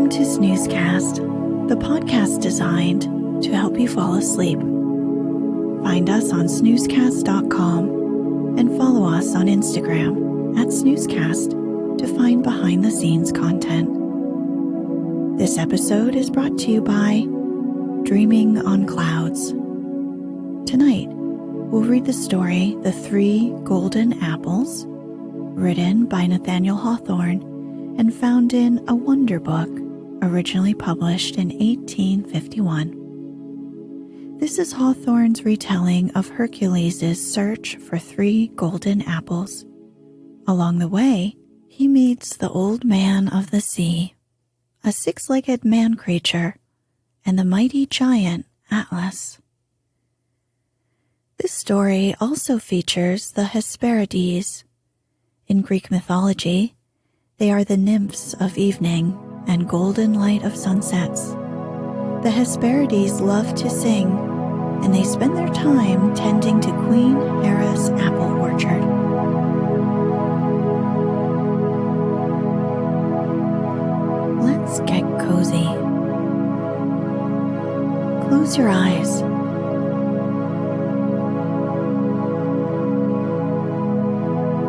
Welcome to Snoozecast, the podcast designed to help you fall asleep. Find us on snoozecast.com and follow us on Instagram at Snoozecast to find behind-the-scenes content. This episode is brought to you by Dreaming on Clouds. Tonight, we'll read the story The Three Golden Apples, written by Nathaniel Hawthorne and found in A Wonder Book, originally published in 1851. This is Hawthorne's retelling of Hercules' search for 3 golden apples. Along the way, he meets the Old Man of the Sea, a 6-legged man creature, and the mighty giant Atlas. This story also features the Hesperides. In Greek mythology, they are the nymphs of evening and golden light of sunsets. The Hesperides love to sing, and they spend their time tending to Queen Hera's apple orchard. Let's get cozy. Close your eyes.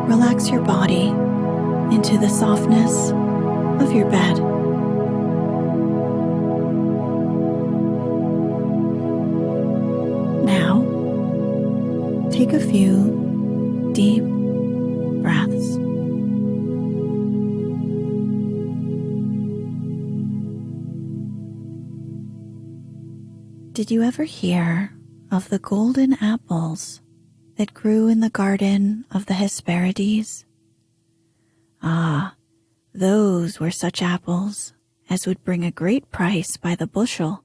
Relax your body into the softness of your bed. Now, take a few deep breaths. Did you ever hear of the golden apples that grew in the garden of the Hesperides? Ah, those were such apples as would bring a great price by the bushel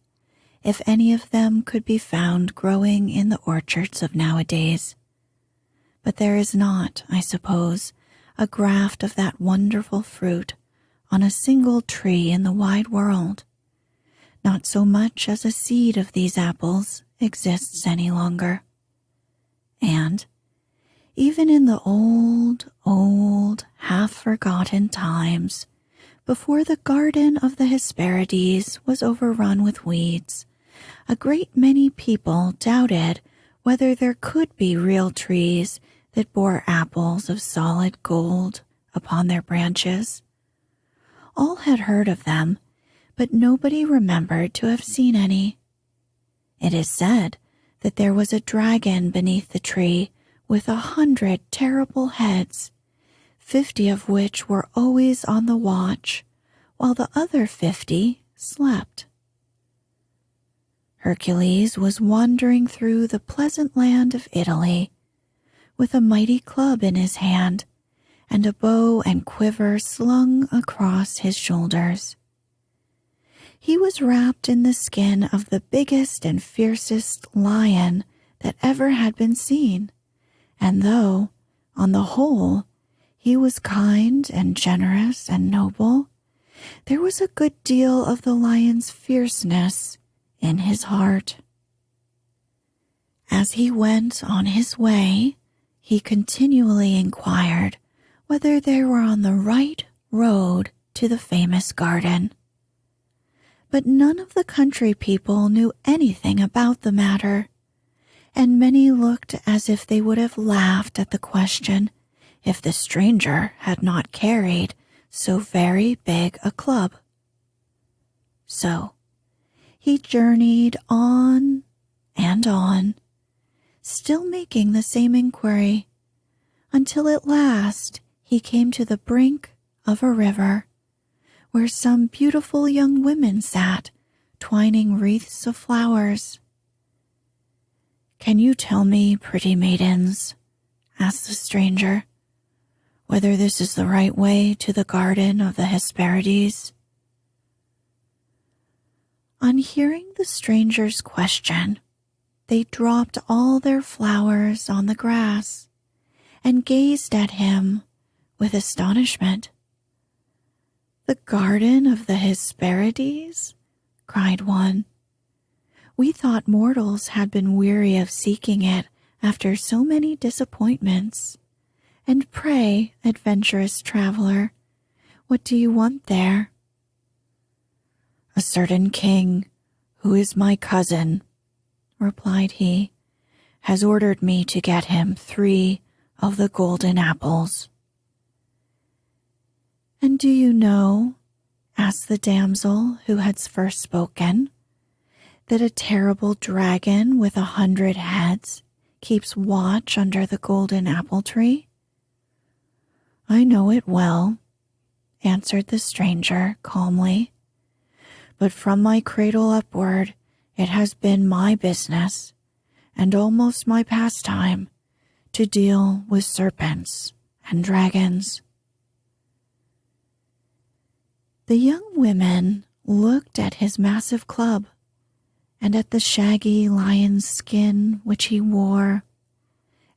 if any of them could be found growing in the orchards of nowadays. But there is not, I suppose, a graft of that wonderful fruit on a single tree in the wide world. Not so much as a seed of these apples exists any longer. And even in the old, half-forgotten times, before the garden of the Hesperides was overrun with weeds, a great many people doubted whether there could be real trees that bore apples of solid gold upon their branches. All had heard of them, but nobody remembered to have seen any. It is said that there was a dragon beneath the tree with 100 terrible heads, 50 of which were always on the watch, while the other 50 slept. Hercules was wandering through the pleasant land of Italy, with a mighty club in his hand and a bow and quiver slung across his shoulders. He was wrapped in the skin of the biggest and fiercest lion that ever had been seen, and though, on the whole, he was kind and generous and noble, there was a good deal of the lion's fierceness in his heart. As he went on his way, he continually inquired whether they were on the right road to the famous garden. But none of the country people knew anything about the matter, and many looked as if they would have laughed at the question if the stranger had not carried so very big a club. So he journeyed on and on, still making the same inquiry, until at last he came to the brink of a river, where some beautiful young women sat, twining wreaths of flowers. "Can you tell me, pretty maidens," asked the stranger, "whether this is the right way to the garden of the Hesperides?" On hearing the stranger's question, they dropped all their flowers on the grass and gazed at him with astonishment. "The garden of the Hesperides?" cried one. "We thought mortals had been weary of seeking it after so many disappointments. And pray, adventurous traveler, what do you want there?" "A certain king, who is my cousin," replied he, "has ordered me to get him 3 of the golden apples." "And do you know," asked the damsel who had first spoken, "that a terrible dragon with 100 heads keeps watch under the golden apple tree?" "I know it well," answered the stranger calmly, "but from my cradle upward it has been my business, and almost my pastime, to deal with serpents and dragons." The young women looked at his massive club and at the shaggy lion's skin which he wore,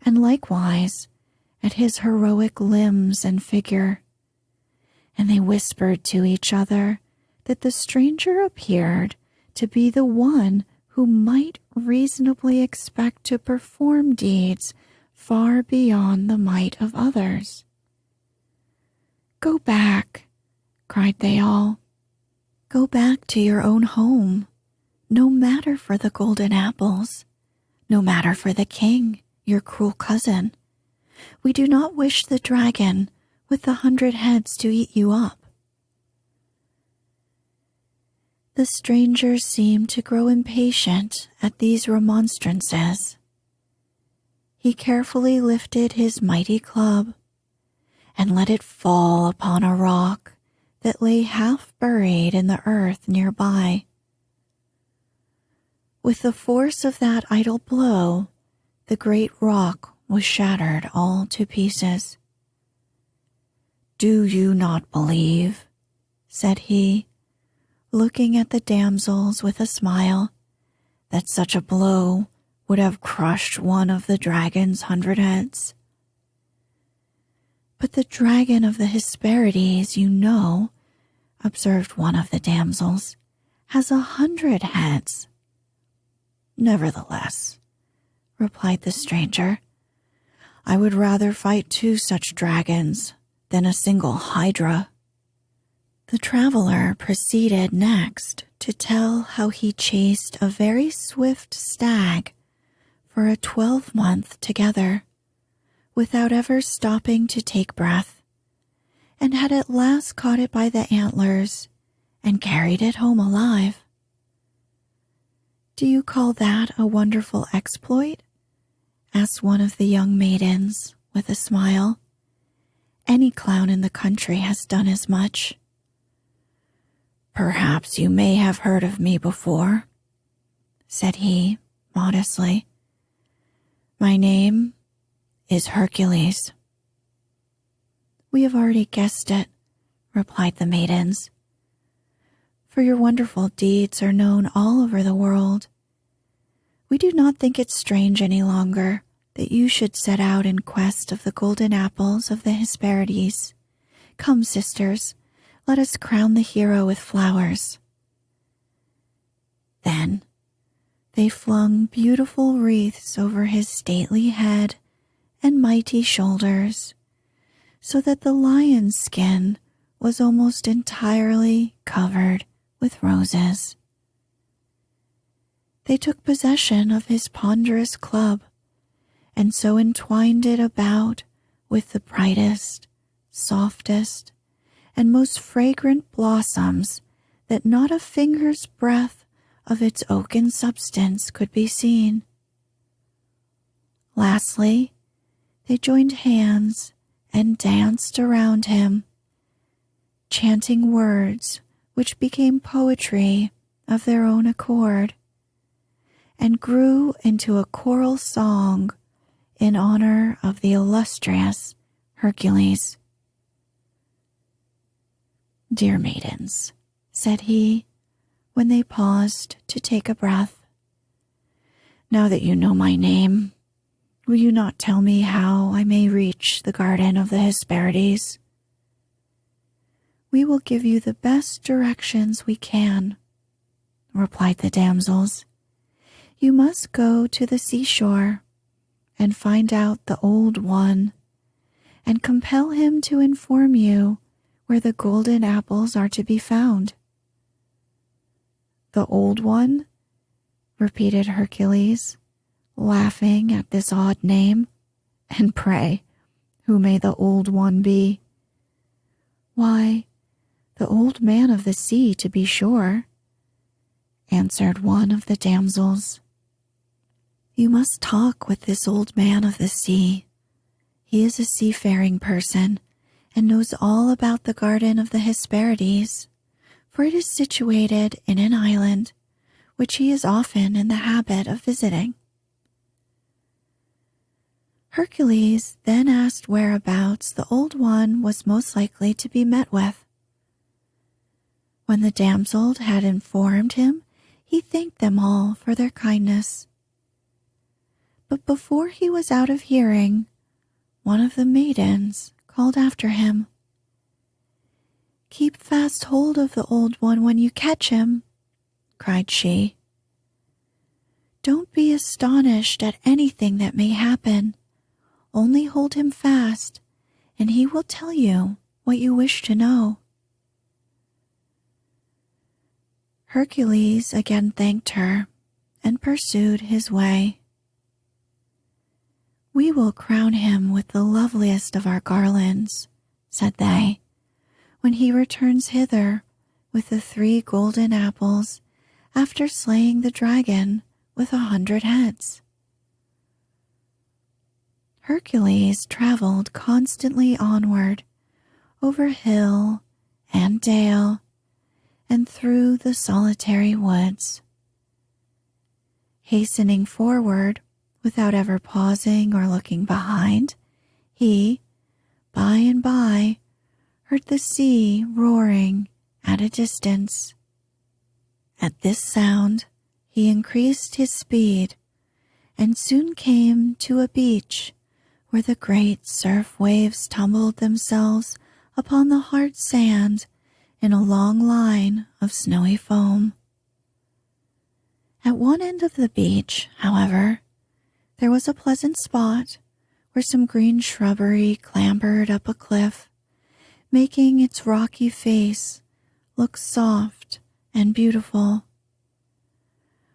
and likewise at his heroic limbs and figure, and they whispered to each other that the stranger appeared to be the one who might reasonably expect to perform deeds far beyond the might of others. "Go back," cried they all. "Go back to your own home. No matter for the golden apples, no matter for the king, your cruel cousin. We do not wish the dragon with the 100 heads to eat you up." The stranger seemed to grow impatient at these remonstrances. He carefully lifted his mighty club and let it fall upon a rock that lay half buried in the earth nearby. With the force of that idle blow, the great rock was shattered all to pieces. "Do you not believe," said he, looking at the damsels with a smile, "that such a blow would have crushed one of the dragon's 100 heads?" "But the dragon of the Hesperides, you know," observed one of the damsels, "has 100 heads." "Nevertheless," replied the stranger, "I would rather fight 2 such dragons than a single hydra." The traveler proceeded next to tell how he chased a very swift stag for a 12-month together, without ever stopping to take breath, and had at last caught it by the antlers and carried it home alive. "Do you call that a wonderful exploit?" asked one of the young maidens with a smile. "Any clown in the country has done as much." "Perhaps you may have heard of me before," said he modestly. "My name is Hercules." "We have already guessed it," replied the maidens, "for your wonderful deeds are known all over the world. We do not think it strange any longer that you should set out in quest of the golden apples of the Hesperides. Come, sisters, let us crown the hero with flowers." Then they flung beautiful wreaths over his stately head and mighty shoulders, so that the lion's skin was almost entirely covered with roses. They took possession of his ponderous club, and so entwined it about with the brightest, softest, and most fragrant blossoms that not a finger's breadth of its oaken substance could be seen. Lastly, they joined hands and danced around him, chanting words which became poetry of their own accord, and grew into a choral song in honor of the illustrious Hercules. "Dear maidens," said he, when they paused to take a breath, "now that you know my name, will you not tell me how I may reach the garden of the Hesperides?" "We will give you the best directions we can," replied the damsels. "You must go to the seashore and find out the Old One, and compel him to inform you where the golden apples are to be found. "The Old One?" repeated Hercules, laughing at this odd name. "And pray, who may the Old One be?" "Why, the Old Man of the Sea, to be sure," answered one of the damsels. "You must talk with this Old Man of the Sea. He is a seafaring person and knows all about the garden of the Hesperides, for it is situated in an island which he is often in the habit of visiting." Hercules then asked whereabouts the Old One was most likely to be met with. When the damsel had informed him, he thanked them all for their kindness. But before he was out of hearing, one of the maidens called after him. "Keep fast hold of the Old One when you catch him," cried she. "Don't be astonished at anything that may happen. Only hold him fast, and he will tell you what you wish to know." Hercules again thanked her and pursued his way. "We will crown him with the loveliest of our garlands," said they, "when he returns hither with the 3 golden apples after slaying the dragon with 100 heads." Hercules traveled constantly onward, over hill and dale, and through the solitary woods. Hastening forward, without ever pausing or looking behind, he, by and by, heard the sea roaring at a distance. At this sound, he increased his speed and soon came to a beach where the great surf waves tumbled themselves upon the hard sand in a long line of snowy foam. At one end of the beach, however, there was a pleasant spot where some green shrubbery clambered up a cliff, making its rocky face look soft and beautiful.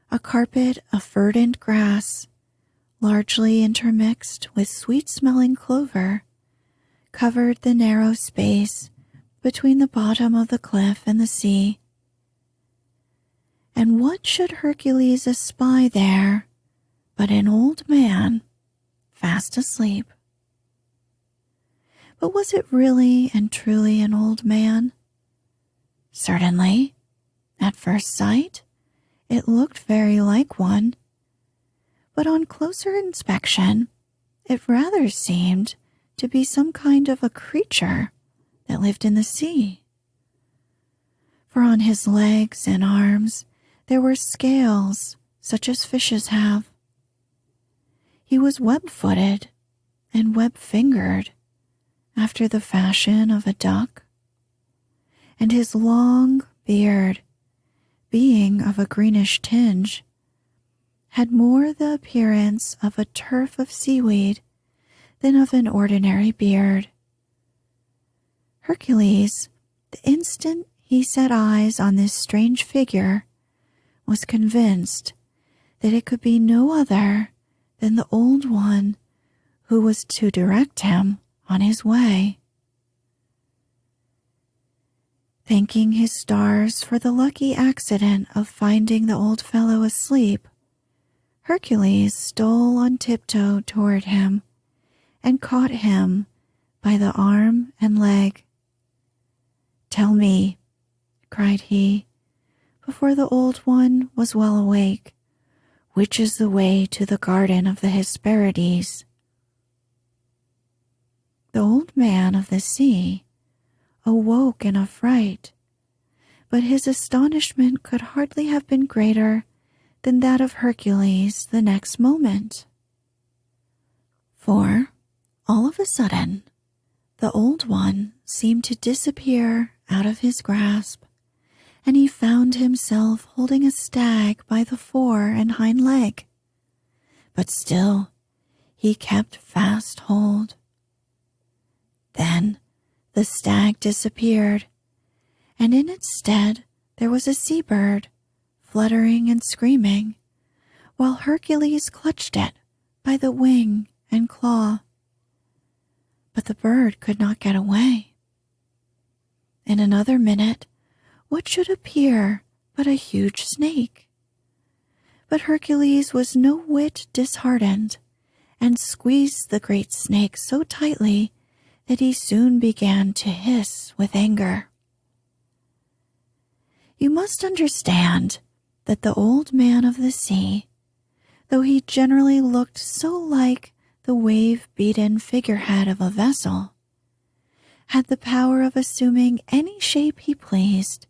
A carpet of verdant grass, largely intermixed with sweet-smelling clover, covered the narrow space between the bottom of the cliff and the sea. And what should Hercules espy there but an old man fast asleep? But was it really and truly an old man? Certainly, at first sight, it looked very like one, but on closer inspection, it rather seemed to be some kind of a creature that lived in the sea. For on his legs and arms there were scales such as fishes have. He was web-footed and web-fingered after the fashion of a duck, and his long beard, being of a greenish tinge, had more the appearance of a turf of seaweed than of an ordinary beard. Hercules, the instant he set eyes on this strange figure, was convinced that it could be no other than the Old One who was to direct him on his way. Thanking his stars for the lucky accident of finding the old fellow asleep, Hercules stole on tiptoe toward him and caught him by the arm and leg. "Tell me," cried he, before the Old One was well awake, "which is the way to the garden of the Hesperides?" The Old Man of the Sea awoke in a fright, but his astonishment could hardly have been greater than that of Hercules the next moment. For, all of a sudden, the Old One seemed to disappear out of his grasp, and he found himself holding a stag by the fore and hind leg. But still he kept fast hold. Then the stag disappeared, and in its stead there was a seabird, fluttering and screaming, while Hercules clutched it by the wing and claw. But the bird could not get away. In another minute, what should appear but a huge snake? But Hercules was no whit disheartened, and squeezed the great snake so tightly that he soon began to hiss with anger. You must understand that the old man of the sea, though he generally looked so like the wave-beaten figurehead of a vessel, had the power of assuming any shape he pleased.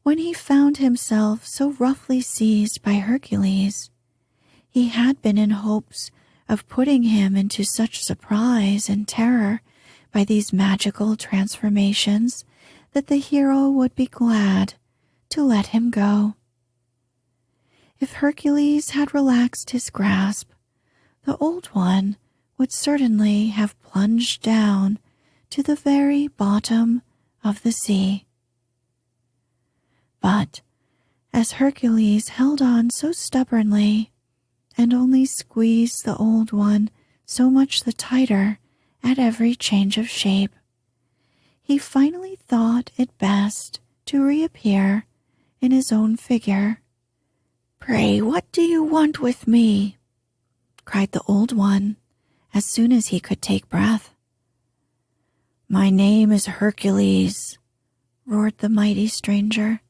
When he found himself so roughly seized by Hercules, he had been in hopes of putting him into such surprise and terror by these magical transformations that the hero would be glad to let him go. If Hercules had relaxed his grasp, the old one would certainly have plunged down to the very bottom of the sea. But as Hercules held on so stubbornly and only squeezed the old one so much the tighter at every change of shape, he finally thought it best to reappear in his own figure. "Pray, what do you want with me?" cried the old one as soon as he could take breath. "My name is Hercules," roared the mighty stranger,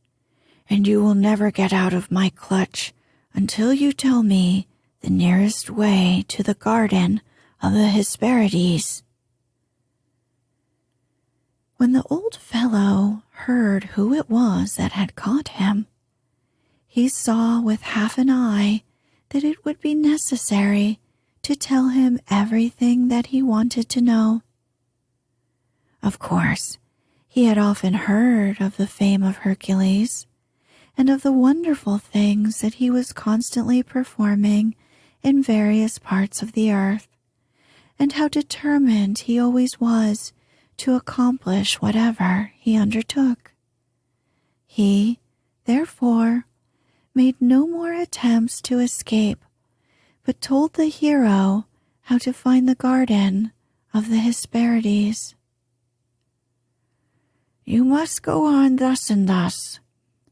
"and you will never get out of my clutch until you tell me the nearest way to the garden of the Hesperides." When the old fellow heard who it was that had caught him, he saw with half an eye that it would be necessary to tell him everything that he wanted to know. Of course, he had often heard of the fame of Hercules and of the wonderful things that he was constantly performing in various parts of the earth, and how determined he always was to accomplish whatever he undertook. He, therefore, made no more attempts to escape, but told the hero how to find the garden of the Hesperides. "You must go on thus and thus,"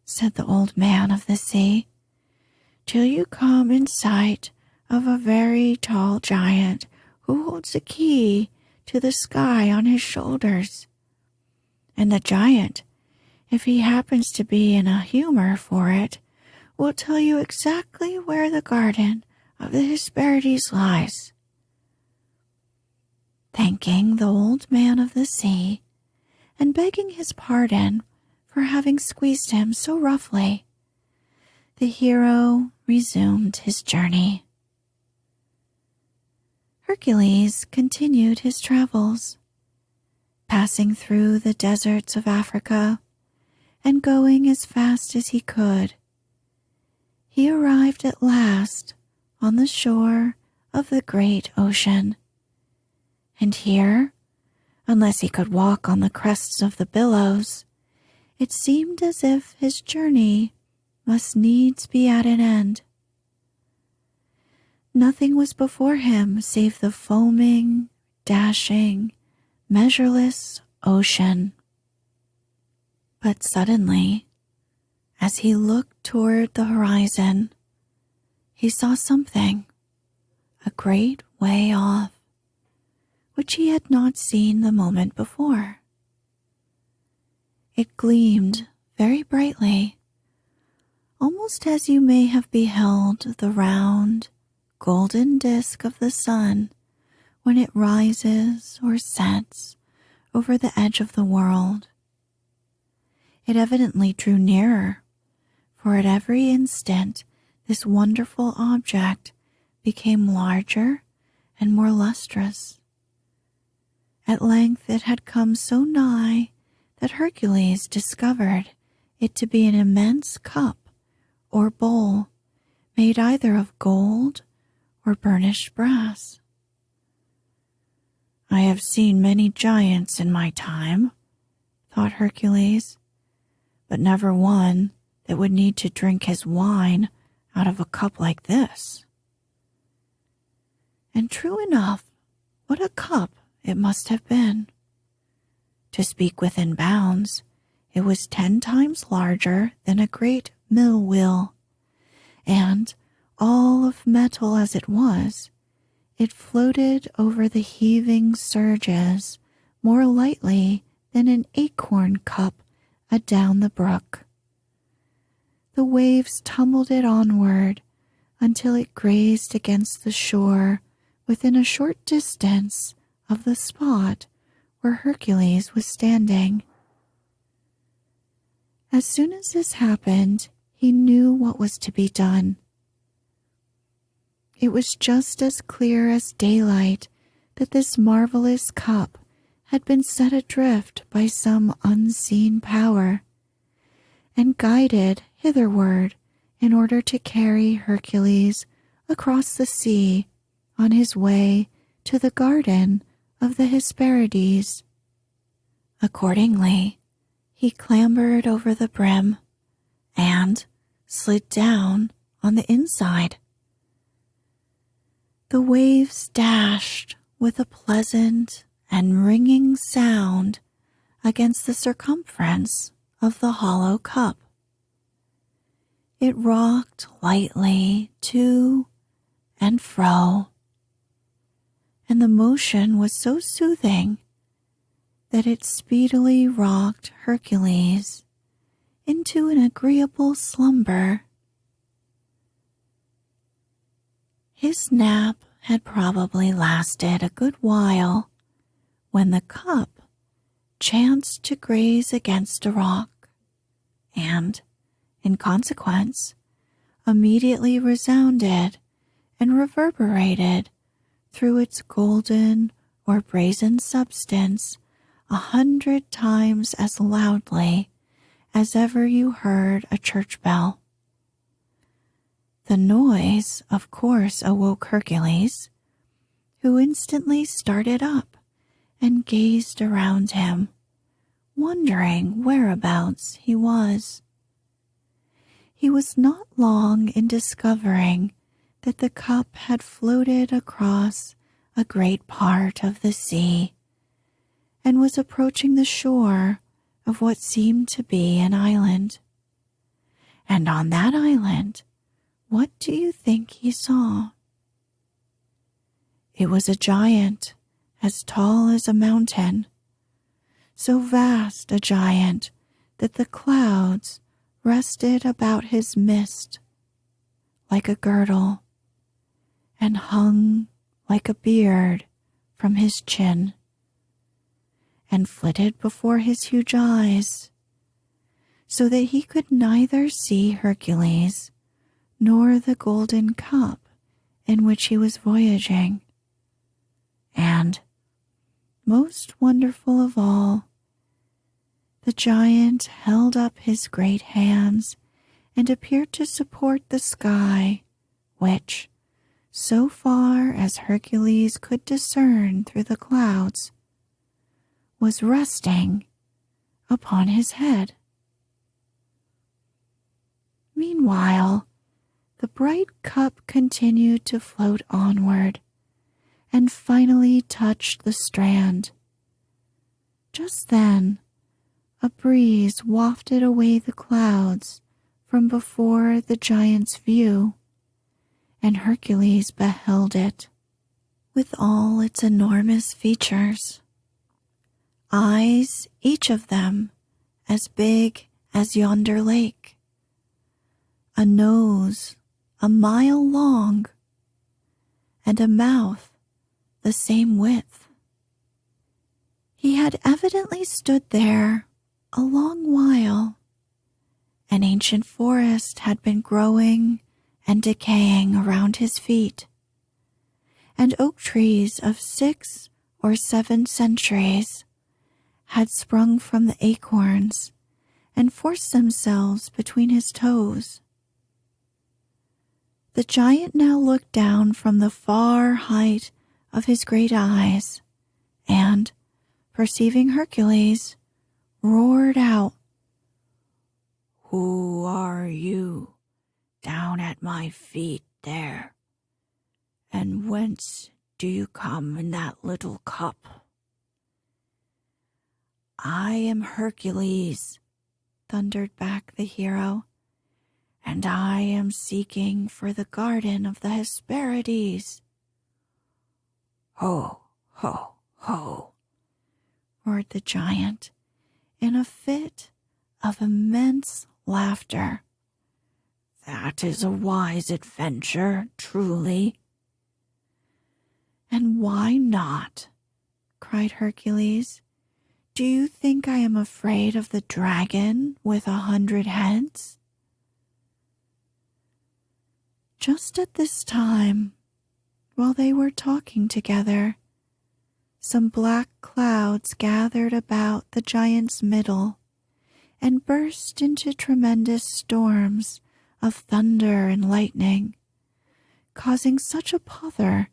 said the old man of the sea, "till you come in sight of a very tall giant who holds a key to the sky on his shoulders. And the giant, if he happens to be in a humor for it, will tell you exactly where the garden of the Hesperides lies." Thanking the old man of the sea and begging his pardon for having squeezed him so roughly, the hero resumed his journey. Hercules continued his travels, passing through the deserts of Africa and going as fast as he could. He arrived at last on the shore of the great ocean, and here, unless he could walk on the crests of the billows, it seemed as if his journey must needs be at an end. Nothing was before him save the foaming, dashing, measureless ocean. But suddenly, as he looked toward the horizon, he saw something, a great way off, which he had not seen the moment before. It gleamed very brightly, almost as you may have beheld the round, golden disk of the sun when it rises or sets over the edge of the world. It evidently drew nearer, for at every instant this wonderful object became larger and more lustrous. At length it had come so nigh that Hercules discovered it to be an immense cup or bowl made either of gold or burnished brass. "I have seen many giants in my time," thought Hercules, "but never one that would need to drink his wine out of a cup like this. And true enough, what a cup it must have been. To speak within bounds, it was 10 times larger than a great mill wheel, and, all of metal as it was, it floated over the heaving surges more lightly than an acorn cup adown the brook. The waves tumbled it onward until it grazed against the shore within a short distance of the spot where Hercules was standing. As soon as this happened, he knew what was to be done. It was just as clear as daylight that this marvelous cup had been set adrift by some unseen power and guided hitherward in order to carry Hercules across the sea on his way to the garden of the Hesperides. Accordingly, he clambered over the brim and slid down on the inside. The waves dashed with a pleasant and ringing sound against the circumference of the hollow cup. It rocked lightly to and fro, and the motion was so soothing that it speedily rocked Hercules into an agreeable slumber. His nap had probably lasted a good while when the cup chanced to graze against a rock and, in consequence, immediately resounded and reverberated through its golden or brazen substance 100 times as loudly as ever you heard a church bell. The noise, of course, awoke Hercules, who instantly started up and gazed around him, wondering whereabouts he was. He was not long in discovering that the cup had floated across a great part of the sea and was approaching the shore of what seemed to be an island. And on that island, what do you think he saw? It was a giant as tall as a mountain, so vast a giant that the clouds rested about his midst like a girdle and hung like a beard from his chin and flitted before his huge eyes, so that he could neither see Hercules nor the golden cup in which he was voyaging. And, most wonderful of all, the giant held up his great hands and appeared to support the sky, which, so far as Hercules could discern through the clouds, was resting upon his head. Meanwhile, the bright cup continued to float onward and finally touched the strand. Just then, a breeze wafted away the clouds from before the giant's view, and Hercules beheld it with all its enormous features. Eyes, each of them, as big as yonder lake. A nose 1 mile long, and a mouth the same width. He had evidently stood there a long while. An ancient forest had been growing and decaying around his feet, and oak trees of 6 or 7 centuries had sprung from the acorns and forced themselves between his toes. The giant now looked down from the far height of his great eyes and, perceiving Hercules, roared out, "Who are at my feet there? And whence do you come in that little cup?" "I am Hercules," thundered back the hero, "and I am seeking for the garden of the Hesperides." "Ho, ho, ho," roared the giant in a fit of immense laughter. "That is a wise adventure, truly." "And why not?" cried Hercules. "Do you think I am afraid of the dragon with 100 heads?" Just at this time, while they were talking together, some black clouds gathered about the giant's middle and burst into tremendous storms of thunder and lightning, causing such a pother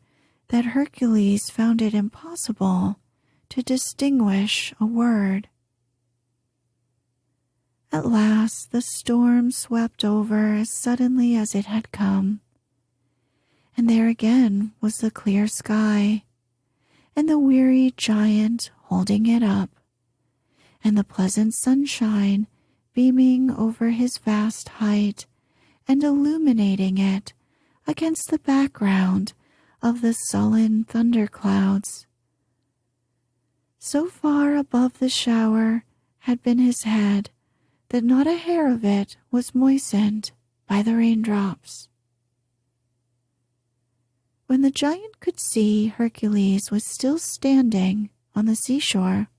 that Hercules found it impossible to distinguish a word. At last the storm swept over as suddenly as it had come, and there again was the clear sky, and the weary giant holding it up, and the pleasant sunshine beaming over his vast height and illuminating it against the background of the sullen thunderclouds. So far above the shower had been his head that not a hair of it was moistened by the raindrops. When the giant could see Hercules was still standing on the seashore,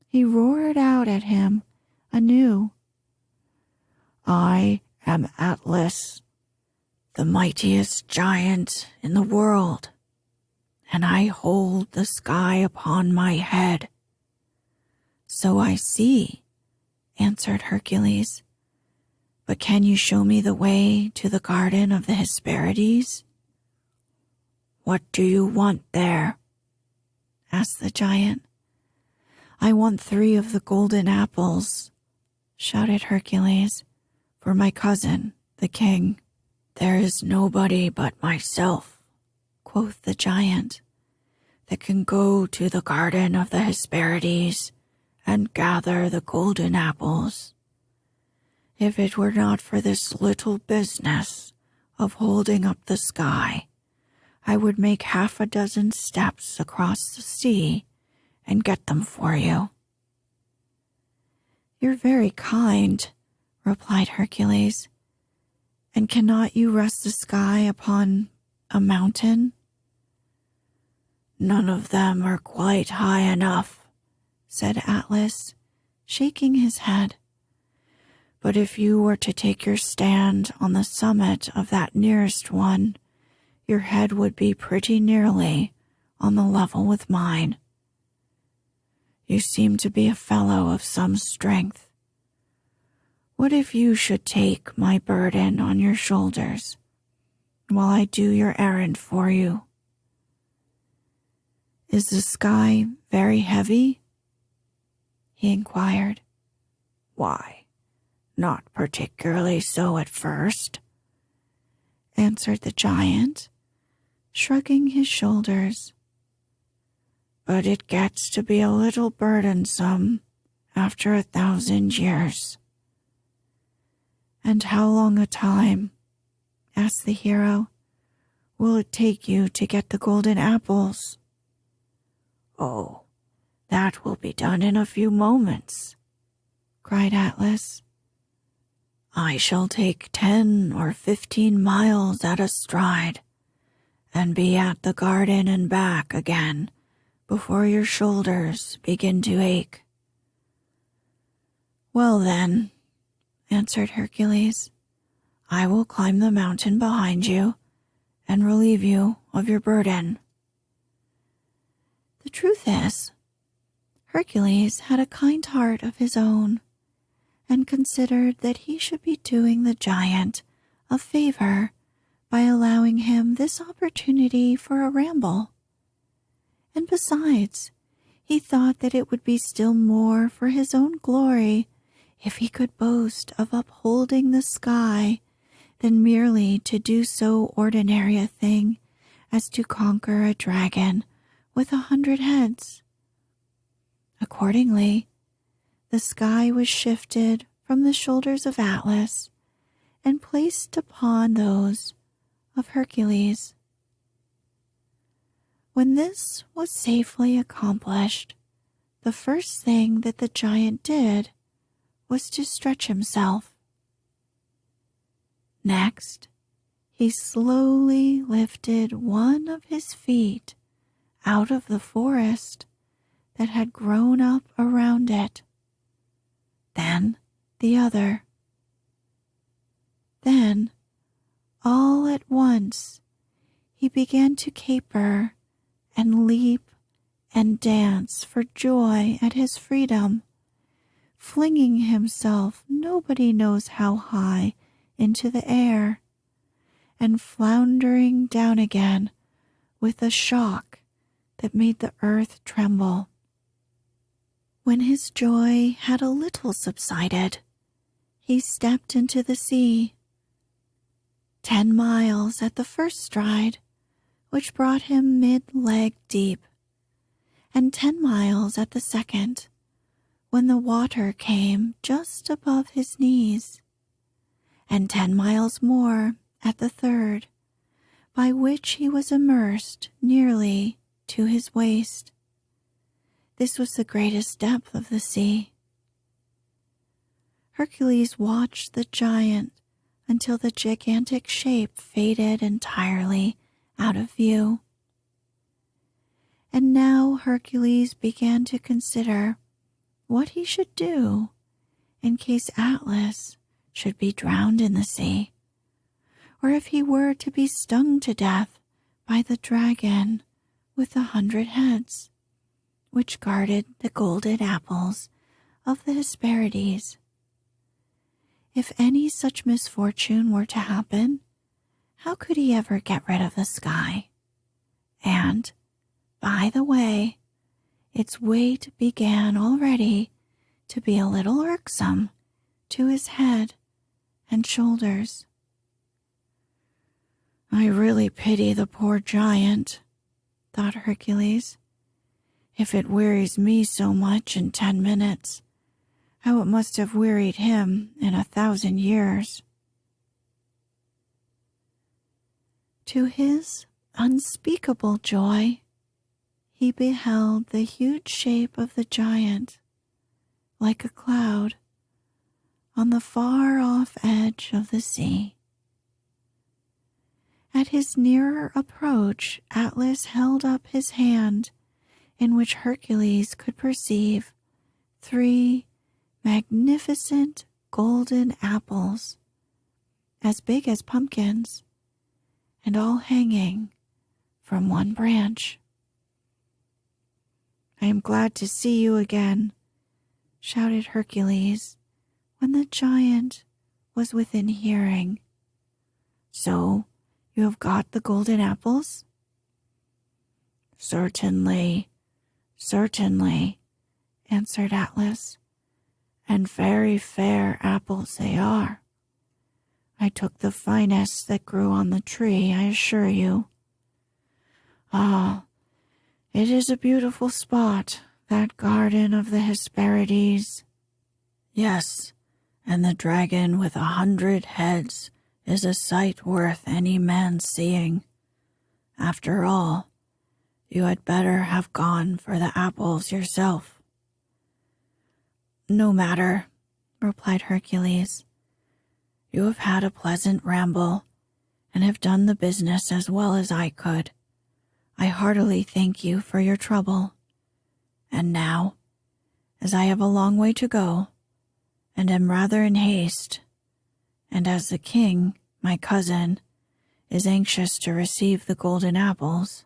he roared out at him anew, "I am Atlas, the mightiest giant in the world, and I hold the sky upon my head." "So I see," answered Hercules. "But can you show me the way to the garden of the Hesperides?" "What do you want there?" asked the giant. "I want 3 of the golden apples," shouted Hercules, "for my cousin, the king." "There is nobody but myself," quoth the giant, "that can go to the garden of the Hesperides and gather the golden apples. If it were not for this little business of holding up the sky, I would make 6 steps across the sea and get them for you." "You're very kind," replied Hercules. "And cannot you rest the sky upon a mountain?" "None of them are quite high enough," said Atlas, shaking his head. "But if you were to take your stand on the summit of that nearest one, your head would be pretty nearly on the level with mine. You seem to be a fellow of some strength. What if you should take my burden on your shoulders while I do your errand for you?" "Is the sky very heavy?" he inquired. "Why, not particularly so at first," answered the giant, shrugging his shoulders. "But it gets to be a little burdensome after 1,000 years. "And how long a time," asked the hero, "will it take you to get the golden apples?" "Oh, that will be done in a few moments," cried Atlas. "I shall take 10 or 15 miles at a stride and be at the garden and back again before your shoulders begin to ache." "Well then," answered Hercules, "I will climb the mountain behind you and relieve you of your burden." The truth is, Hercules had a kind heart of his own, and considered that he should be doing the giant a favor by allowing him this opportunity for a ramble. And besides, he thought that it would be still more for his own glory if he could boast of upholding the sky than merely to do so ordinary a thing as to conquer a dragon with 100 heads. Accordingly, the sky was shifted from the shoulders of Atlas and placed upon those of Hercules. When this was safely accomplished, the first thing that the giant did was to stretch himself. Next, he slowly lifted one of his feet out of the forest that had grown up around it, then the other. Then, all at once, he began to caper and leap and dance for joy at his freedom, flinging himself nobody knows how high into the air, and floundering down again with a shock that made the earth tremble. When his joy had a little subsided, he stepped into the sea. 10 miles at the first stride, which brought him mid-leg deep, and 10 miles at the second, when the water came just above his knees, and 10 miles more at the third, by which he was immersed nearly to his waist. This was the greatest depth of the sea. Hercules watched the giant until the gigantic shape faded entirely out of view. And now Hercules began to consider what he should do in case Atlas should be drowned in the sea, or if he were to be stung to death by the dragon with 100 heads, which guarded the golden apples of the Hesperides. If any such misfortune were to happen, how could he ever get rid of the sky? And, by the way, its weight began already to be a little irksome to his head and shoulders. I really pity the poor giant, thought Hercules. If it wearies me so much in 10 minutes, how it must have wearied him in 1,000 years. To his unspeakable joy, he beheld the huge shape of the giant, like a cloud, on the far-off edge of the sea. At his nearer approach, Atlas held up his hand, in which Hercules could perceive 3 magnificent golden apples, as big as pumpkins, and all hanging from one branch. I am glad to see you again, shouted Hercules, when the giant was within hearing. So, you have got the golden apples? Certainly, answered Atlas, and very fair apples they are. I took the finest that grew on the tree, I assure you. Ah, it is a beautiful spot, that garden of the Hesperides. Yes, and the dragon with 100 heads is a sight worth any man seeing. After all, you had better have gone for the apples yourself. No matter, replied Hercules. You have had a pleasant ramble, and have done the business as well as I could. I heartily thank you for your trouble. And now, as I have a long way to go, and am rather in haste, and as the king, my cousin, is anxious to receive the golden apples,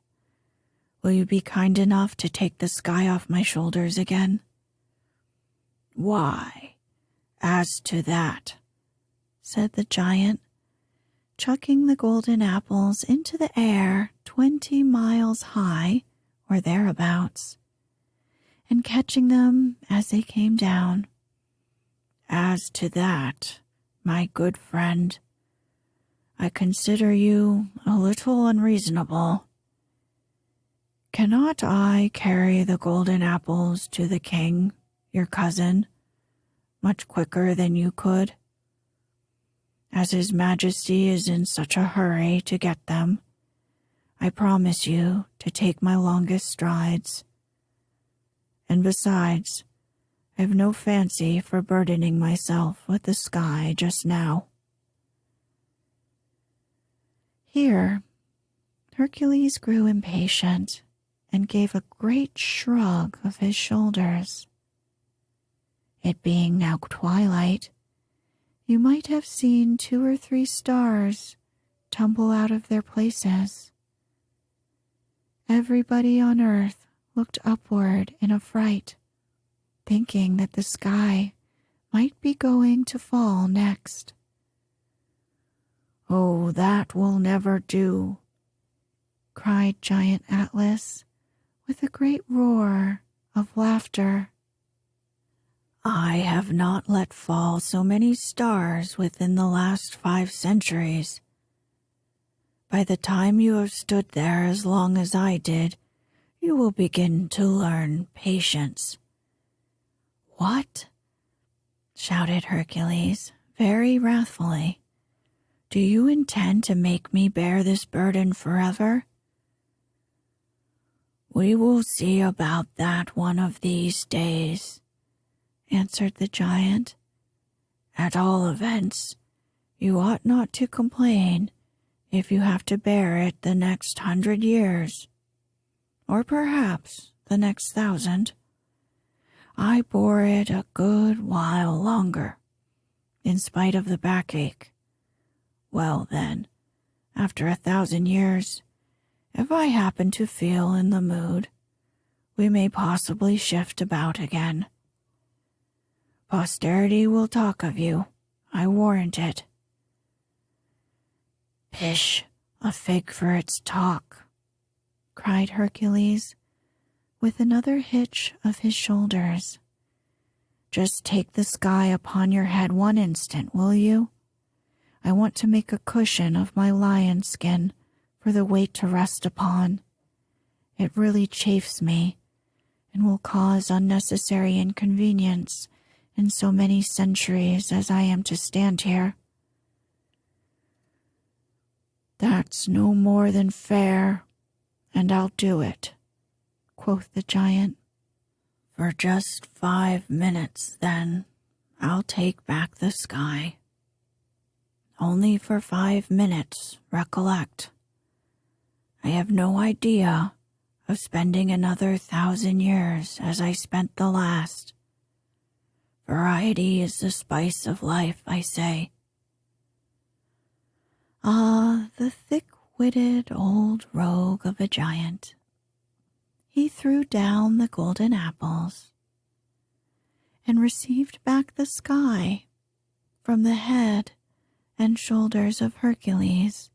will you be kind enough to take the sky off my shoulders again? Why, as to that, said the giant, chucking the golden apples into the air 20 miles high or thereabouts, and catching them as they came down. As to that, my good friend, I consider you a little unreasonable. Cannot I carry the golden apples to the king, your cousin, much quicker than you could? As his majesty is in such a hurry to get them, I promise you to take my longest strides. And besides, I have no fancy for burdening myself with the sky just now. Here, Hercules grew impatient and gave a great shrug of his shoulders. It being now twilight, you might have seen 2 or 3 stars tumble out of their places. Everybody on earth looked upward in affright, thinking that the sky might be going to fall next. "Oh, that will never do," cried Giant Atlas with a great roar of laughter. "I have not let fall so many stars within the last 5 centuries. By the time you have stood there as long as I did, you will begin to learn patience." "What?" shouted Hercules, very wrathfully. "Do you intend to make me bear this burden forever?" "We will see about that one of these days," answered the giant. "At all events, you ought not to complain if you have to bear it the next 100 years, or perhaps the next 1,000. I bore it a good while longer, in spite of the backache. Well then, after 1,000 years, if I happen to feel in the mood, we may possibly shift about again. Posterity will talk of you, I warrant it." "Pish, a fig for its talk," cried Hercules, with another hitch of his shoulders. "Just take the sky upon your head one instant, will you? I want to make a cushion of my lion skin for the weight to rest upon. It really chafes me, and will cause unnecessary inconvenience in so many centuries as I am to stand here." "That's no more than fair, and I'll do it," quoth the giant. "For just 5 minutes, then, I'll take back the sky. Only for 5 minutes, recollect. I have no idea of spending another 1,000 years as I spent the last. Variety is the spice of life, I say." Ah, the thick-witted old rogue of a giant. He threw down the golden apples and received back the sky from the head and shoulders of Hercules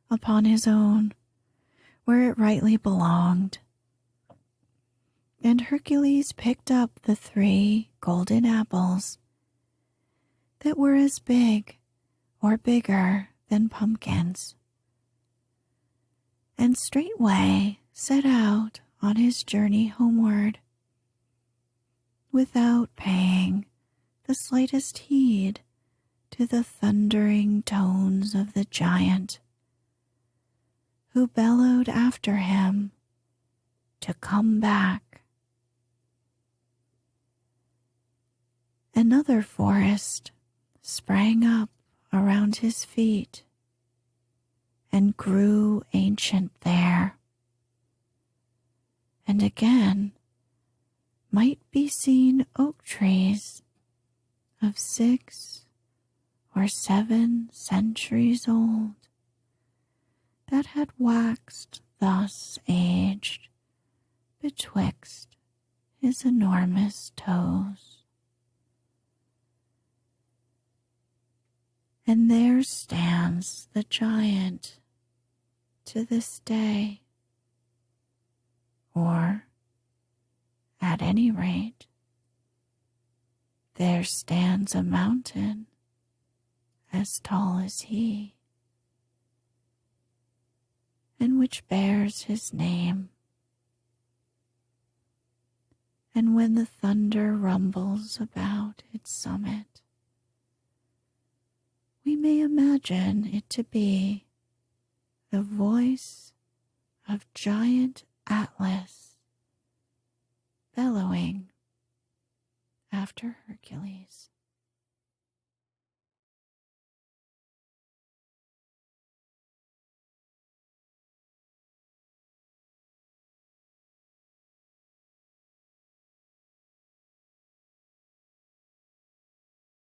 upon his own, where it rightly belonged. And Hercules picked up the 3 golden apples that were as big or bigger than pumpkins, and straightway set out on his journey homeward, without paying the slightest heed to the thundering tones of the giant, who bellowed after him to come back. Another forest sprang up around his feet and grew ancient there, and again might be seen oak trees of 6 or 7 centuries old that had waxed thus aged betwixt his enormous toes. And there stands the giant to this day, or, at any rate, there stands a mountain as tall as he. and which bears his name. And when the thunder rumbles about its summit, we may imagine it to be the voice of giant Atlas bellowing after Hercules.